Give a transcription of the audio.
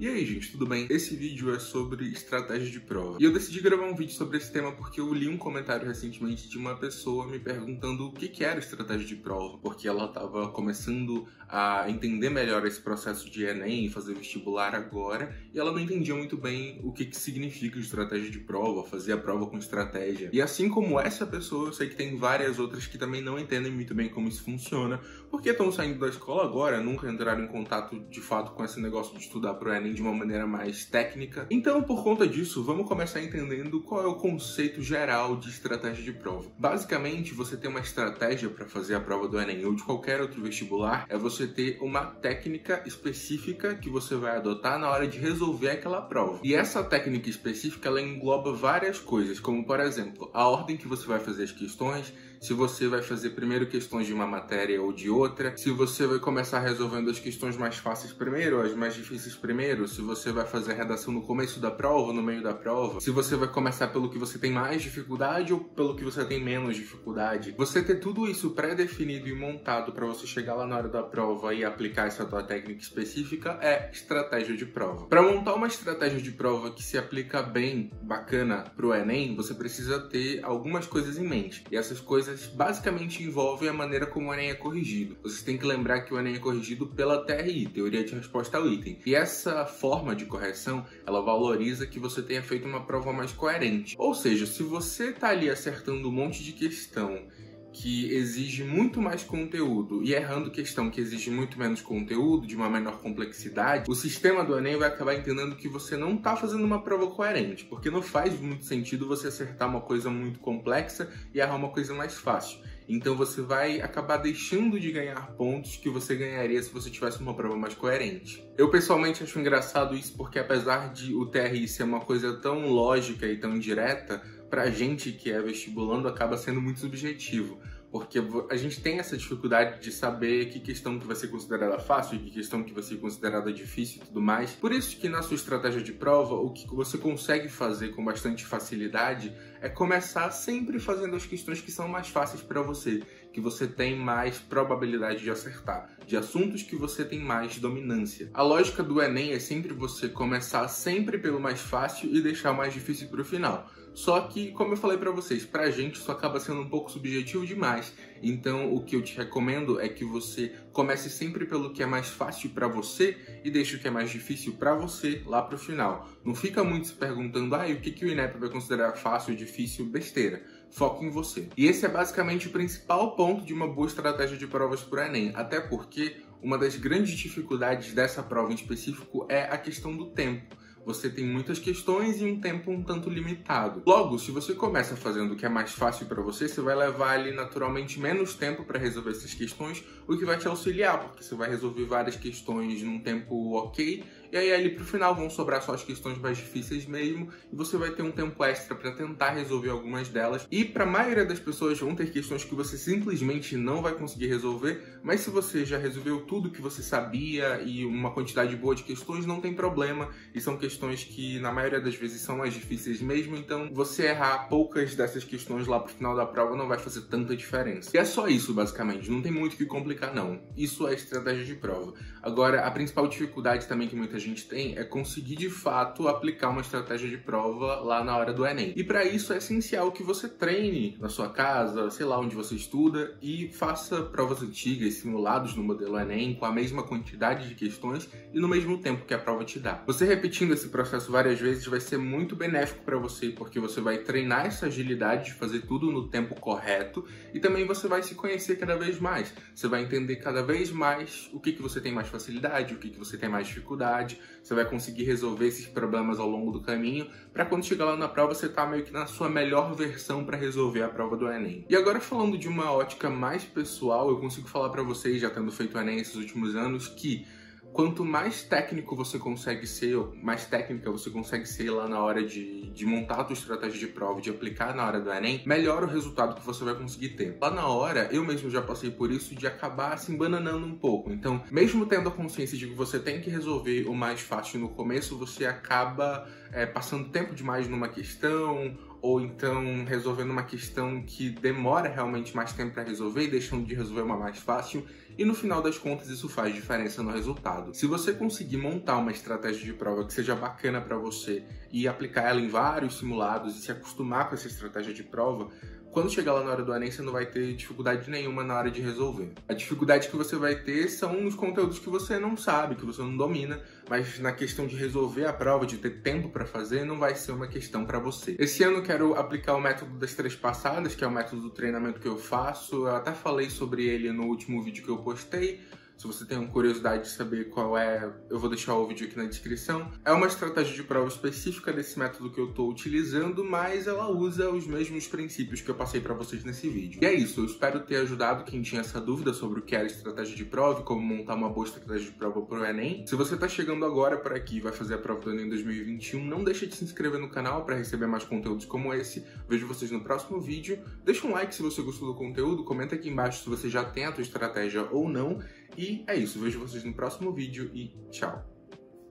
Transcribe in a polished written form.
E aí, gente, tudo bem? Esse vídeo é sobre estratégia de prova. E eu decidi gravar um vídeo sobre esse tema porque eu li um comentário recentemente de uma pessoa me perguntando o que era estratégia de prova, porque ela estava começando a entender melhor esse processo de Enem e fazer vestibular agora, e ela não entendia muito bem o que significa estratégia de prova, fazer a prova com estratégia. E assim como essa pessoa, eu sei que tem várias outras que também não entendem muito bem como isso funciona, porque estão saindo da escola agora, nunca entraram em contato de fato com esse negócio de estudar pro Enem de uma maneira mais técnica. Então, por conta disso, vamos começar entendendo qual é o conceito geral de estratégia de prova. Basicamente, você ter uma estratégia para fazer a prova do Enem ou de qualquer outro vestibular é você ter uma técnica específica que você vai adotar na hora de resolver aquela prova. E essa técnica específica, ela engloba várias coisas, como por exemplo, a ordem que você vai fazer as questões, se você vai fazer primeiro questões de uma matéria ou de outra, se você vai começar resolvendo as questões mais fáceis primeiro, as mais difíceis primeiro, se você vai fazer a redação no começo da prova, no meio da prova, se você vai começar pelo que você tem mais dificuldade ou pelo que você tem menos dificuldade. Você ter tudo isso pré-definido e montado para você chegar lá na hora da prova e aplicar essa tua técnica específica é estratégia de prova. Para montar uma estratégia de prova que se aplica bem, bacana pro Enem, você precisa ter algumas coisas em mente. E essas coisas basicamente envolvem a maneira como o Enem é corrigido. Vocês têm que lembrar que o Enem é corrigido pela TRI, Teoria de Resposta ao Item. E essa forma de correção, ela valoriza que você tenha feito uma prova mais coerente. Ou seja, se você está ali acertando um monte de questão que exige muito mais conteúdo e errando questão que exige muito menos conteúdo, de uma menor complexidade, o sistema do Enem vai acabar entendendo que você não está fazendo uma prova coerente, porque não faz muito sentido você acertar uma coisa muito complexa e errar uma coisa mais fácil. Então você vai acabar deixando de ganhar pontos que você ganharia se você tivesse uma prova mais coerente. Eu pessoalmente acho engraçado isso porque apesar de o TRI ser uma coisa tão lógica e tão direta, pra gente que é vestibulando acaba sendo muito subjetivo. Porque a gente tem essa dificuldade de saber que questão que vai ser considerada fácil e que questão que vai ser considerada difícil e tudo mais. Por isso que na sua estratégia de prova, o que você consegue fazer com bastante facilidade é começar sempre fazendo as questões que são mais fáceis para você, que você tem mais probabilidade de acertar, de assuntos que você tem mais dominância. A lógica do Enem é sempre você começar sempre pelo mais fácil e deixar o mais difícil para o final. Só que, como eu falei pra vocês, pra gente isso acaba sendo um pouco subjetivo demais. Então, o que eu te recomendo é que você comece sempre pelo que é mais fácil pra você e deixe o que é mais difícil pra você lá pro final. Não fica muito se perguntando, o que o INEP vai considerar fácil ou difícil? Besteira. Foca em você. E esse é basicamente o principal ponto de uma boa estratégia de provas pro Enem. Até porque uma das grandes dificuldades dessa prova em específico é a questão do tempo. Você tem muitas questões e um tempo um tanto limitado. Logo, se você começa fazendo o que é mais fácil para você, você vai levar ali naturalmente menos tempo para resolver essas questões, o que vai te auxiliar, porque você vai resolver várias questões num tempo ok, e aí ali pro final vão sobrar só as questões mais difíceis mesmo, e você vai ter um tempo extra para tentar resolver algumas delas. E para a maioria das pessoas vão ter questões que você simplesmente não vai conseguir resolver, mas se você já resolveu tudo que você sabia e uma quantidade boa de questões, não tem problema, e são questões que na maioria das vezes são mais difíceis mesmo, então você errar poucas dessas questões lá pro final da prova não vai fazer tanta diferença. E é só isso basicamente, não tem muito o que complicar não. Isso é estratégia de prova. Agora, a principal dificuldade também que muita gente tem é conseguir de fato aplicar uma estratégia de prova lá na hora do Enem. E para isso é essencial que você treine na sua casa, sei lá onde você estuda, e faça provas antigas, simulados no modelo Enem, com a mesma quantidade de questões e no mesmo tempo que a prova te dá. Você repetindo esse processo várias vezes vai ser muito benéfico para você, porque você vai treinar essa agilidade de fazer tudo no tempo correto e também você vai se conhecer cada vez mais. Você vai entender cada vez mais o que você tem mais facilidade, o que você tem mais dificuldade. Você vai conseguir resolver esses problemas ao longo do caminho para quando chegar lá na prova você tá meio que na sua melhor versão para resolver a prova do Enem. E agora falando de uma ótica mais pessoal, eu consigo falar para vocês, já tendo feito o Enem esses últimos anos, que quanto mais técnico você consegue ser, ou mais técnica você consegue ser lá na hora de montar a tua estratégia de prova, de aplicar na hora do Enem, melhor o resultado que você vai conseguir ter. Lá na hora, eu mesmo já passei por isso de acabar se embananando um pouco. Então, mesmo tendo a consciência de que você tem que resolver o mais fácil no começo, você acaba passando tempo demais numa questão, ou então resolvendo uma questão que demora realmente mais tempo para resolver e deixando de resolver uma mais fácil, e no final das contas isso faz diferença no resultado. Se você conseguir montar uma estratégia de prova que seja bacana para você e aplicar ela em vários simulados e se acostumar com essa estratégia de prova, quando chegar lá na hora do Enem, você não vai ter dificuldade nenhuma na hora de resolver. A dificuldade que você vai ter são nos conteúdos que você não sabe, que você não domina, mas na questão de resolver a prova, de ter tempo para fazer, não vai ser uma questão para você. Esse ano eu quero aplicar o método das 3 passadas, que é o método do treinamento que eu faço. Eu até falei sobre ele no último vídeo que eu postei. Se você tem curiosidade de saber qual é, eu vou deixar o vídeo aqui na descrição. É uma estratégia de prova específica desse método que eu estou utilizando, mas ela usa os mesmos princípios que eu passei para vocês nesse vídeo. E é isso, eu espero ter ajudado quem tinha essa dúvida sobre o que era estratégia de prova e como montar uma boa estratégia de prova para o Enem. Se você está chegando agora por aqui e vai fazer a prova do Enem 2021, não deixe de se inscrever no canal para receber mais conteúdos como esse. Vejo vocês no próximo vídeo. Deixa um like se você gostou do conteúdo, comenta aqui embaixo se você já tem a sua estratégia ou não. E é isso, vejo vocês no próximo vídeo e tchau!